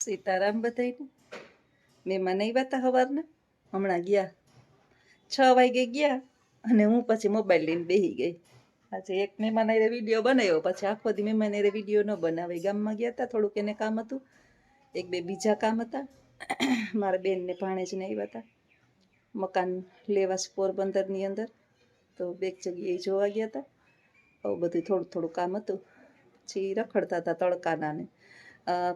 સીતારામ બધાયને. મહેમાન આવ્યા હતા સવારના, હમણાં ગયા 6 વાગે ગયા અને હું પછી મોબાઈલ લઈને બેસી ગઈ. આજે એક મહેમાન હારે વિડીયો બનાવ્યો, પછી આખો દી મહેમાન હારે વિડીયો ન બનાવે. ગામમાં ગયા હતા, થોડુંક એને કામ હતું, એક બે બીજા કામ હતા. મારા બેનને ભાણેજને આવ્યા હતા, મકાન લેવા છે પોરબંદરની અંદર, તો બે જગ્યાએ જોવા ગયા હતા. આવું બધું થોડું થોડું કામ હતું. પછી રખડતા હતા તડકાના ને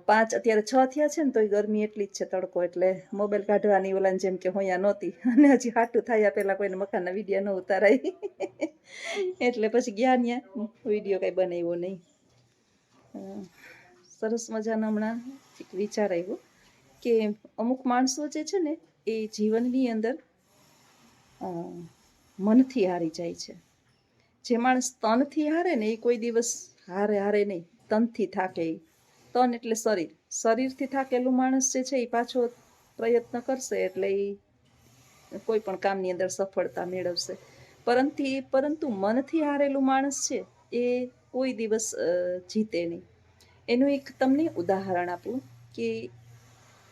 5 અત્યારે 6 થયા છે ને તોય ગરમી એટલી જ છે, તડકો એટલે મોબાઈલ કાઢવાની ઓલાને જેમ કે હોયા નહોતી, અને હજી હાટું થયા પહેલાં કોઈને મકાનના વિડીયો ન ઉતારાય. એટલે પછી ગયા ત્યાં વિડીયો કાંઈ બનાવ્યો નહીં. સરસ મજાનો હમણાં એક વિચાર આવ્યો કે અમુક માણસો જે છે ને એ જીવનની અંદર મનથી હારી જાય છે. જે માણસ તનથી હારે ને એ કોઈ દિવસ હારે નહીં, તનથી થાકે. તન એટલે શરીર, શરીરથી થાકેલું માણસ જે છે એ પાછો પ્રયત્ન કરશે એટલે એ કોઈ પણ કામની અંદર સફળતા મેળવશે. પરંતુ મનથી હારેલું માણસ છે એ કોઈ દિવસ જીતે નહીં. એનું એક તમને ઉદાહરણ આપું કે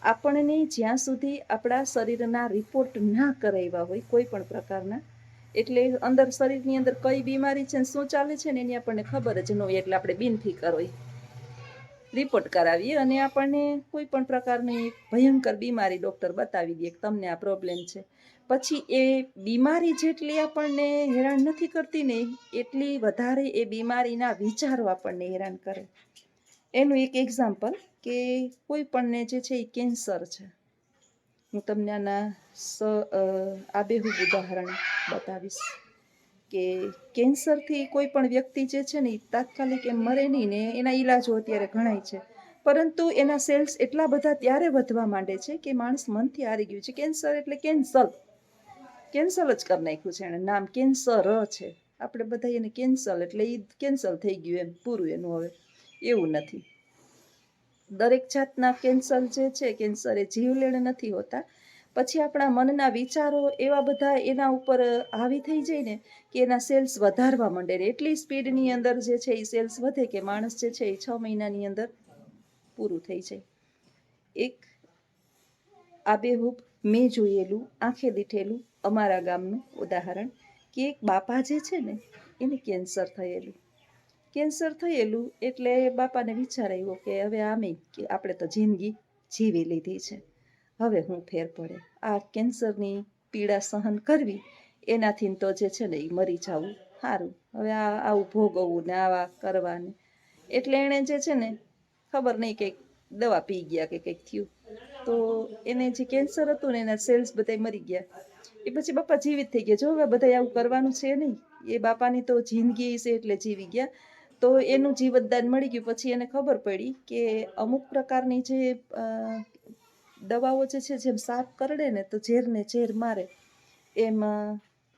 આપણને જ્યાં સુધી આપણા શરીરના રિપોર્ટ ના કરાવ્યા હોય કોઈ પણ પ્રકારના, એટલે અંદર શરીરની અંદર કઈ બીમારી છે ને શું ચાલે છે ને એની આપણને ખબર જ ન હોય, એટલે આપણે બિનફિકર હોય રિપોર્ટ કરાવીએ અને આપણને કોઈ પણ પ્રકારની ભયંકર બીમારી ડૉક્ટર બતાવી દે કે તમને આ પ્રોબ્લેમ છે. પછી એ બીમારી જેટલી આપણને હેરાન નથી કરતી ને એટલી વધારે એ બીમારીના વિચારો આપણને હેરાન કરે. એનું એક એક્ઝામ્પલ કે કોઈ પણને જે છે એ કેન્સર છે. હું તમને આના આબેહૂબ ઉદાહરણ બતાવીશ કે કેન્સરથી કોઈ પણ વ્યક્તિ જે છે ને એ તાત્કાલિક એમ મરે નહીં ને, એના ઈલાજો અત્યારે ઘણાય છે, પરંતુ એના સેલ્સ એટલા બધા ત્યારે વધવા માંડે છે કે માણસ મનથી હારી ગયું છે. કેન્સર એટલે કેન્સલ જ કરી નાખ્યું છે, એને નામ કેન્સર છે. આપણે બધા એને કેન્સલ એટલે એ કેન્સલ થઈ ગયું એમ પૂરું એનું. હવે એવું નથી. દરેક જાતના કેન્સર જે છે, કેન્સર એ જીવલેણ નથી હોતા. પછી આપણા મનના વિચારો એવા બધા એના ઉપર હાવી થઈ જાય ને કે એના સેલ્સ વધારવા માંડે ને એટલી સ્પીડની અંદર જે છે એ સેલ્સ વધે કે માણસ જે છે એ 6 મહિનાની અંદર પૂરું થઈ જાય. એક આબેહૂબ મેં જોયેલું, આંખે દીઠેલું અમારા ગામનું ઉદાહરણ કે એક બાપા જે છે ને એને કેન્સર થયેલું એટલે બાપાને વિચાર આવ્યો કે હવે આમે કે આપણે તો જિંદગી જીવી લીધી છે, હવે હું ફેર પડે, આ કેન્સરની પીડા સહન કરવી એનાથી તો જે છે ને એ મરી જવું સારું, હવે આવું ભોગવવું ને આવા કરવાને. એટલે એણે જે છે ને ખબર નહીં કંઈક દવા પી ગયા કે કંઈક થયું, તો એને જે કેન્સર હતું ને એના સેલ્સ બધા મરી ગયા. એ પછી બાપા જીવિત થઈ ગયા. જો હવે બધા આવું કરવાનું છે નહીં, એ બાપાની તો જિંદગી છે એટલે જીવી ગયા. તો એનું જીવતદાન મળી ગયું. પછી એને ખબર પડી કે અમુક પ્રકારની જે દવાઓ જે છે જેમ સાપ કરડે ને તો ઝેરને ઝેર મારે, એમ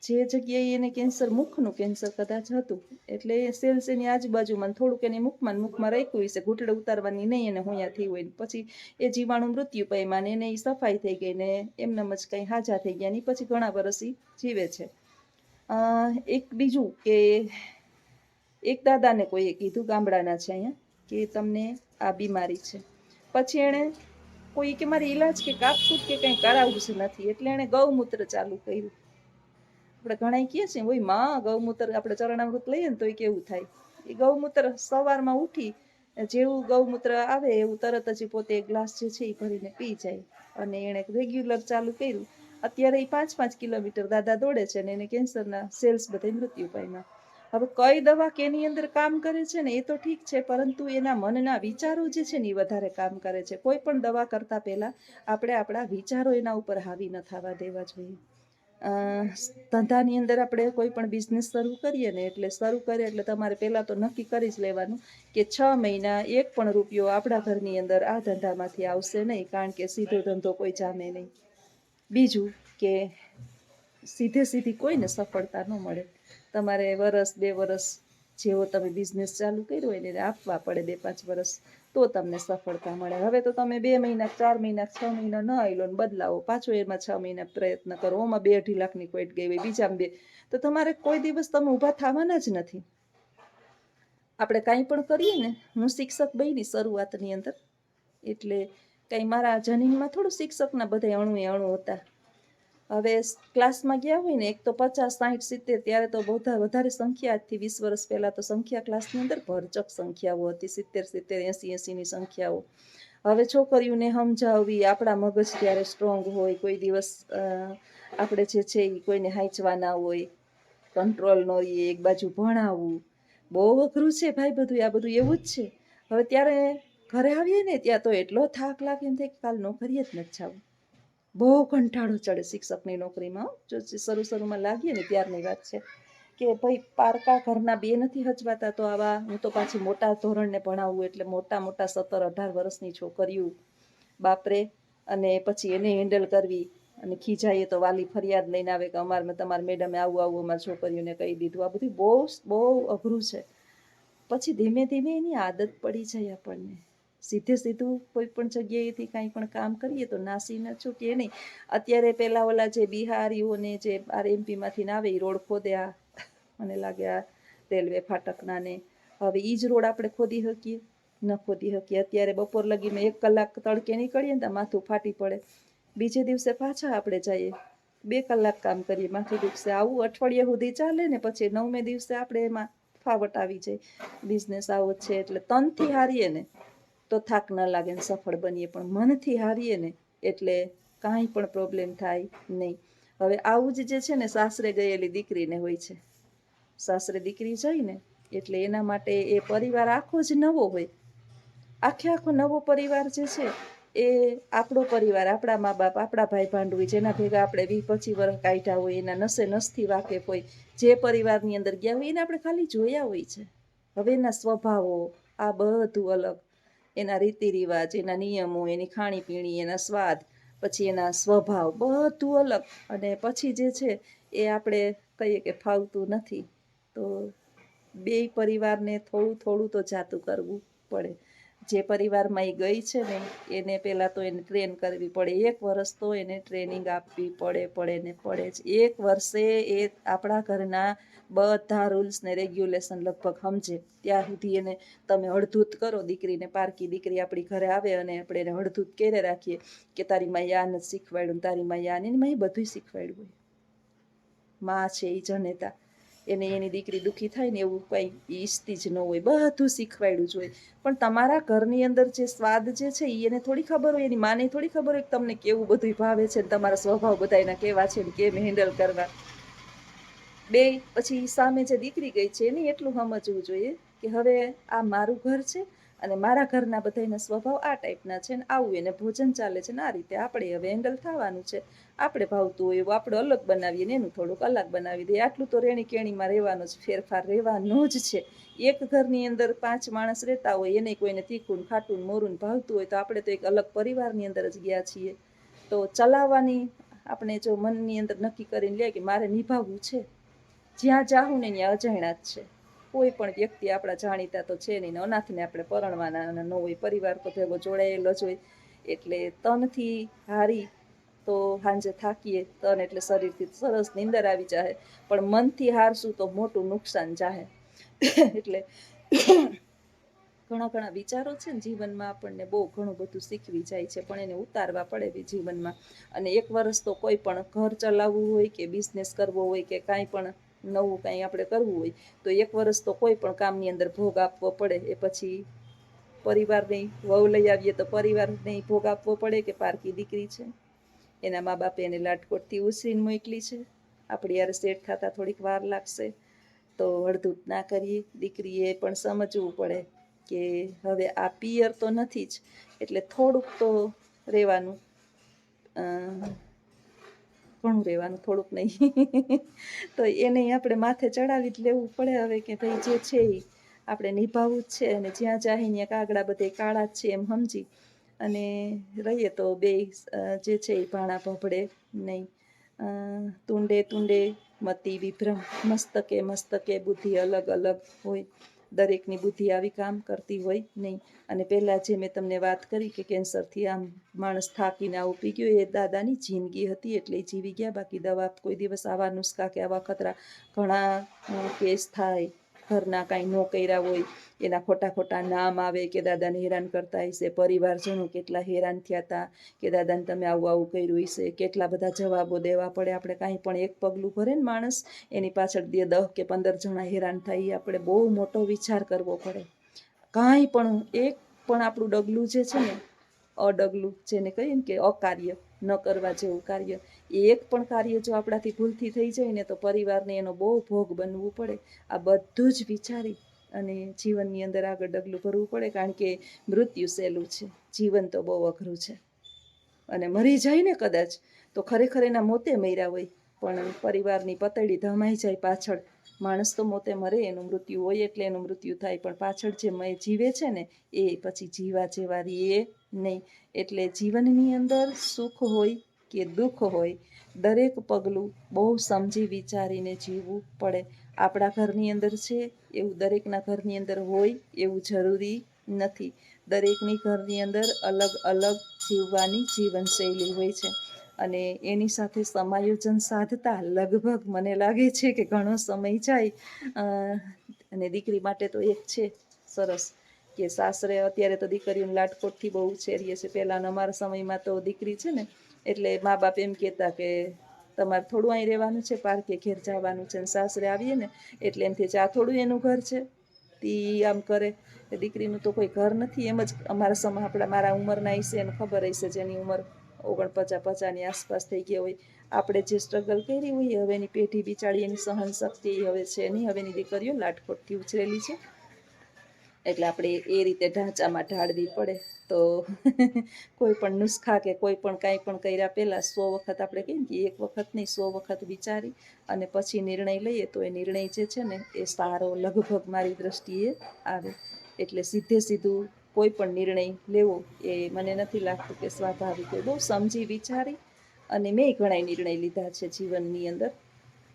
જે જગ્યાએ એને કેન્સર, મુખનું કેન્સર કદાચ હતું, એટલે સેલ્સ એની આજુબાજુમાં થોડુંક એની મુખમાં રાખ્યું હશે, ઘૂંટડે ઉતારવાની નહીં એને હોયા થઈ હોય. પછી એ જીવાણુ મૃત્યુ પામ્યા ને એને સફાઈ થઈ ગઈ ને એમનેમ જ કંઈ હાજા થઈ ગયા ને પછી ઘણા વર્ષ જીવે છે. એક બીજું કે એક દાદાને કોઈએ કીધું, ગામડાના છે અહીંયા, કે તમને આ બીમારી છે. પછી એણે કોઈ કે મારે ઈલાજ કે કાપકૂપ કે કંઈ કરાવવું છે નથી, એટલે એણે ગૌમૂત્ર ચાલુ કર્યું. આપણે ઘણા કહીએ છીએ ઓય માં ગૌમૂત્ર, આપણે ચરણામૃત લઈએ ને તો એ કેવું થાય. એ ગૌમૂત્ર સવારમાં ઉઠી જેવું ગૌમૂત્ર આવે એવું તરત જ પોતે એક ગ્લાસ જે છે એ ભરીને પી જાય. અને એણે રેગ્યુલર ચાલુ કર્યું. અત્યારે એ 5-5 કિલોમીટર દાદા દોડે છે અને એને કેન્સરના સેલ્સ બધા મૃત્યુ પામ્યા. હવે કઈ દવા કેની અંદર કામ કરે છે ને એ તો ઠીક છે, પરંતુ એના મનના વિચારો જે છે ને એ વધારે કામ કરે છે. કોઈ પણ દવા કરતા પહેલા આપણે આપણા વિચારો એના ઉપર હાવી ન થવા દેવા જોઈએ. ધંધાની અંદર આપણે કોઈ પણ બિઝનેસ શરૂ કરીએ ને એટલે શરૂ કરીએ એટલે તમારે પહેલાં તો નક્કી કરી જ લેવાનું કે 6 મહિના એક પણ રૂપિયો આપણા ઘરની અંદર આ ધંધામાંથી આવશે નહીં, કારણ કે સીધો ધંધો કોઈ જામે નહીં. બીજું કે સીધી કોઈને સફળતા ન મળે. તમારે 1-2 વર્ષ જેવો તમે બિઝનેસ ચાલુ કર્યો હોય ને એને આપવા પડે, 2-5 વર્ષ, તો તમને સફળતા મળે. હવે તો તમે 2 મહિના 4 મહિના 6 મહિના ન આવેલો ને બદલાવો, પાછો એમાં 6 મહિના પ્રયત્ન કરો, ઓમાં 2-2.5 લાખની કોઈટ ગઈ હોય, બીજામાં 2, તો તમારે કોઈ દિવસ તમે ઊભા થવાના જ નથી. આપણે કાંઈ પણ કરીએ ને, હું શિક્ષક બની શરૂઆતની અંદર, એટલે કંઈ મારા જનીનમાં થોડું શિક્ષકના બધા અણુ હતા. હવે ક્લાસમાં ગયા હોય ને, એક તો 50, 60, 70, ત્યારે તો બધા વધારે સંખ્યા, આજથી 20 વર્ષ પહેલાં તો સંખ્યા ક્લાસની અંદર ભરચક સંખ્યાઓ હતી, 70, 70, 80, 80ની સંખ્યાઓ. હવે છોકરીઓને સમજાવવી, આપણા મગજ ત્યારે સ્ટ્રોંગ હોય, કોઈ દિવસ આપણે જે છે એ કોઈને હાંચવાના હોય, કંટ્રોલ ન રહીએ, એક બાજુ ભણાવવું બહુ અઘરું છે ભાઈ. બધું આ બધું એવું જ છે. હવે ત્યારે ઘરે આવીએ ને ત્યાં તો એટલો થાક લાગે, એમ થાય કે કાલ નોકરીએ જ નથી જવું. બહુ કંટાળો ચડે શિક્ષકની નોકરીમાં. જો શરૂમાં લાગીએ ને ત્યારની વાત છે કે ભાઈ પારકા ઘરના બે નથી હચવાતા, તો આવા હું તો પાછી મોટા ધોરણને ભણાવવું, એટલે મોટા 17, 18 વર્ષની છોકરીઓ બાપરે. અને પછી એને હેન્ડલ કરવી, અને ખીજાઈએ તો વાલી ફરિયાદ લઈને આવે કે તમારા મેડમે આવું અમારી છોકરીઓને કહી દીધું. આ બધું બહુ અઘરું છે. પછી ધીમે ધીમે એની આદત પડી જાય આપણને. સીધું કોઈ પણ જગ્યાએથી કાંઈ પણ કામ કરીએ તો નાસી ન છૂટીએ નહીં. અત્યારે પેલા ઓલા જે બિહારીઓને જે RMPમાંથી આવે એ રોડ ખોદ્યા, મને લાગે આ રેલવે ફાટકના ને, હવે એ જ રોડ આપણે ખોદી શકીએ? ન ખોદી શકીએ. અત્યારે બપોર લગીમાં 1 કલાક તડકે નીકળીએ ને તો માથું ફાટી પડે. બીજે દિવસે પાછા આપણે જઈએ, 2 કલાક કામ કરીએ, માથું દુખશે. આવું અઠવાડિયા સુધી ચાલે ને પછી 9મે દિવસે આપણે એમાં ફાવટ આવી જાય. બિઝનેસ આવો છે એટલે તનથી હારીએ ને તો થાક ન લાગે ને સફળ બનીએ, પણ મનથી હારીએ ને એટલે કાંઈ પણ પ્રોબ્લેમ થાય નહીં. હવે આવું જ જે છે ને સાસરે ગયેલી દીકરીને હોય છે. સાસરે દીકરી જાય ને એટલે એના માટે એ પરિવાર આખો જ નવો હોય. આખો નવો પરિવાર જે છે એ આપણો પરિવાર, આપણા મા બાપ, આપણા ભાઈ ભાંડ હોય, જેના ભેગા આપણે 20-25 વર્ષ કાઢ્યા હોય, એના નસથી વાકેફ હોય, જે પરિવારની અંદર ગયા હોય એને આપણે ખાલી જોયા હોય છે. હવે એના સ્વભાવો આ બધું અલગ, એના રીતિ રિવાજ, એના નિયમો, એની ખાણીપીણી, એના સ્વાદ, પછી એના સ્વભાવ બધું અલગ. અને પછી જે છે એ આપણે કહીએ કે ફાવતું નથી, તો બે પરિવારને થોડું તો જાતું કરવું પડે. જે પરિવારમાં એ ગઈ છે ને એને પહેલાં તો એને ટ્રેન કરવી પડે. 1 વર્ષ તો એને ટ્રેનિંગ આપવી પડે જ. 1 વર્ષે એ આપણા ઘરના બધા રૂલ્સ ને રેગ્યુલેશન લગભગ સમજે ત્યાં સુધી એને તમે હળધૂત કરો. દીકરીને, પારકી દીકરી આપણી ઘરે આવે અને આપણે એને હળધૂત કેરે રાખીએ કે તારી માએ આ નથી શીખવાડ્યું, તારી માએ આ, એની માએ બધું શીખવાડ્યું હોય. માં છે એ જનેતા, એને એની દીકરી દુઃખી થાય ને એવું કંઈ ઈચ્છતી જ ન હોય, બધું શીખવાડ્યું જ હોય. પણ તમારા ઘરની અંદર જે સ્વાદ જે છે એ એને થોડી ખબર હોય, એની માને થોડી ખબર હોય કે તમને કેવું બધું ભાવે છે, તમારા સ્વભાવ બધાના કેવા છે ને કેમ હેન્ડલ કરવા. પછી સામે જે દીકરી ગઈ છે એને એટલું સમજવું જોઈએ કે હવે આ મારું ઘર છે અને મારા ઘરના બધાના સ્વભાવ આ ટાઈપના છે ને આવું એને ભોજન ચાલે છે ને આ રીતે આપણે હવે હેન્ડલ થવાનું છે. આપણે ભાવતું હોય એવું આપણે અલગ બનાવીએ ને એનું થોડુંક અલગ બનાવી દઈએ. આટલું તો રેણી કેણીમાં રહેવાનું જ, ફેરફાર રહેવાનો જ છે. એક ઘરની અંદર 5 માણસ રહેતા હોય, એને કોઈને તીખું ખાટું મોરું ભાવતું હોય, તો આપણે તો એક અલગ પરિવારની અંદર જ ગયા છીએ. તો ચલાવવાની આપણે જો મનની અંદર નક્કી કરીને લે કે મારે નિભાવવું છે, જ્યાં જાઉં ને ત્યાં અજાણ્યા જ છે. કોઈ પણ વ્યક્તિ આપણા જાણીતા તો છે નહીં, અનાથને આપણે પરણવાના ન હોય, પરિવાર તો ભેગો જોડાયેલો જ હોય. એટલે તનથી હારી તો સાંજે થાકીએ, તન એટલે શરીરથી સરસ નીંદર આવી જાય, પણ મનથી હારશું તો મોટું નુકસાન જાહે. એટલે ઘણા વિચારો છે ને જીવનમાં આપણને બહુ ઘણું બધું શીખવી જાય છે, પણ એને ઉતારવા પડે જીવનમાં. અને 1 વર્ષ તો કોઈ પણ ઘર ચલાવવું હોય કે બિઝનેસ કરવો હોય કે કાંઈ પણ નવું કાંઈ આપણે કરવું હોય તો 1 વર્ષ તો કોઈ પણ કામની અંદર ભોગ આપવો પડે. એ પછી પરિવારની વહુ લઈ આવીએ તો પરિવારને ભોગ આપવો પડે કે પારકી દીકરી છે, એના મા બાપે એને લાટકોટથી ઉછરીને મોકલી છે, આપણી યાર સેટ થતાં થોડીક વાર લાગશે. તો હળધૂત ના કરીએ. દીકરીએ પણ સમજવું પડે કે હવે આ પિયર તો નથી જ, એટલે થોડુંક તો રહેવાનું, ઘણું રહેવાનું, થોડુંક નહીં. તો એને આપણે માથે ચડાવી જ લેવું પડે હવે કે ભાઈ જે છે એ આપણે નિભાવવું જ છે. અને જ્યાં જાય ત્યાં કાગડા બધે કાળા જ છે એમ સમજી અને રહીએ તો બે જે છે એ ભાણા ભભડે નહીં. તુંડે મતિ વિભ્રમ, મસ્તકે બુદ્ધિ અલગ અલગ હોય. દરેકની બુદ્ધિ આવી કામ કરતી હોય નહીં. અને પહેલાં જે મેં તમને વાત કરી કે કેન્સરથી આમ માણસ થાકીને આવું પી ગયો, એ દાદાની જિંદગી હતી એટલે એ જીવી ગયા. બાકી દવા કોઈ દિવસ આવા નુસ્ખા કે આવા ખતરા ઘણા કેસ થાય ઘરના કાંઈ ન કર્યા હોય એના ખોટા ખોટા નામ આવે કે દાદાને હેરાન કરતા હશે, પરિવારજનો કેટલા હેરાન થયા હતા કે દાદાને તમે આવું આવું કર્યું હશે, કેટલા બધા જવાબો દેવા પડે. આપણે કાંઈ પણ એક પગલું ભરે ને માણસ, એની પાછળ 10 કે 15 જણા હેરાન થાય. આપણે બહુ મોટો વિચાર કરવો પડે. કાંઈ પણ એક પણ આપણું ડગલું જે છે ને, અડગલું જેને કહીએ ને કે અકાર્ય, ન કરવા જેવું કાર્ય, એ એક પણ કાર્ય જો આપણાથી ભૂલથી થઈ જાય ને તો પરિવારને એનો બહુ ભોગ બનવું પડે. આ બધું જ વિચારી અને જીવનની અંદર આગળ ડગલું ભરવું પડે, કારણ કે મૃત્યુ સહેલું છે, જીવન તો બહુ અઘરું છે. અને મરી જાય ને કદાચ તો ખરેખર એના મોતે મર્યા હોય, પણ પરિવારની પતળી ધમાઈ જાય પાછળ. માણસ તો મોતે મરે, એનું મૃત્યુ હોય એટલે એનું મૃત્યુ થાય, પણ પાછળ જે જીવે છે ને એ પછી જીવા જેવા રીએ નહીં. એટલે જીવનની અંદર સુખ હોય કે દુઃખ હોય, દરેક પગલું બહુ સમજી વિચારીને જીવવું પડે. આપણા ઘરની અંદર છે એવું દરેકના ઘરની અંદર હોય એવું જરૂરી નથી. દરેકની ઘરની અંદર અલગ અલગ જીવવાની જીવનશૈલી હોય છે, અને એની સાથે સમાયોજન સાધતા લગભગ મને લાગે છે કે ઘણો સમય જાય. અને દીકરી માટે તો એક છે સરસ કે સાસરે અત્યારે તો દીકરીઓને લાટકોટથી બહુ ઉછેરીએ છે. પહેલાંના અમારા સમયમાં તો દીકરી છે ને એટલે મા બાપ એમ કહેતા કે તમારે થોડું અહીં રહેવાનું છે, પાર્કે ઘેર જવાનું છે. ને સાસરે આવીએ ને એટલે એમથી આ થોડું એનું ઘર છે, તી આમ કરે. દીકરીનું તો કોઈ ઘર નથી. એમ જ અમારા મારા ઉંમરના હશે, એને ખબર હશે, જેની ઉંમર 49-50ની આસપાસ થઈ ગયા હોય. આપણે જે સ્ટ્રગલ કરી હોય હવેની પેઢી બિચારી એની સહન શક્તિ હવે છે નહીં. હવેની દીકરીઓ લાટકોટથી ઉછરેલી છે, એટલે આપણે એ રીતે ઢાંચામાં ઢાળવી પડે. તો કોઈ પણ નુસ્ખા કે કોઈ પણ કાંઈ પણ કર્યા પહેલાં 100 વખત આપણે કહીએ કે એક વખત નહીં 100 વખત વિચારી અને પછી નિર્ણય લઈએ તો એ નિર્ણય જે છે ને એ સારો લગભગ મારી દ્રષ્ટિએ આવે. એટલે સીધું કોઈ પણ નિર્ણય લેવો એ મને નથી લાગતું કે સ્વાભાવિક હોય. બહુ સમજી વિચારી અને મેં ઘણા નિર્ણય લીધા છે જીવનની અંદર,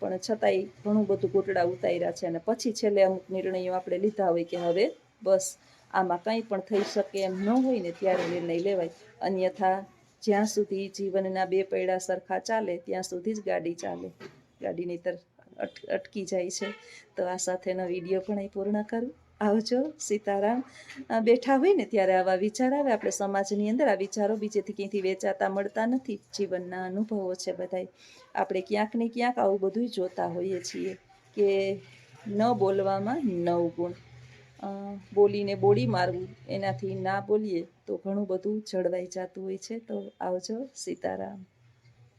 પણ છતાંય ઘણું બધું ઘૂંટડા ઉતાર્યા છે. અને પછી છેલ્લે અમુક નિર્ણયો આપણે લીધા હોય કે હવે બસ આમાં કંઈ પણ થઈ શકે એમ ન હોય ને ત્યારે નિર્ણય લેવાય. અન્યથા જ્યાં સુધી જીવનના બે પૈડા સરખા ચાલે ત્યાં સુધી જ ગાડી ચાલે, ગાડી નહીંતર અટકી જાય છે. તો આ સાથેનો વિડીયો પણ અહીં પૂર્ણ કરું. આવજો. સીતારામ. બેઠા હોય ને ત્યારે આવા વિચાર આવે. આપણે સમાજની અંદર આ વિચારો બીજેથી ક્યાંથી વેચાતા મળતા નથી. જીવનના અનુભવો છે બધાય. આપણે ક્યાંક ને ક્યાંક આવું બધું જોતા હોઈએ છીએ કે ન બોલવામાં 9 ગુણ. બોલીને બોડી મારવું એનાથી ના બોલીએ તો ઘણું બધું જળવાઈ જતું હોય છે. તો આવજો. સીતારામ.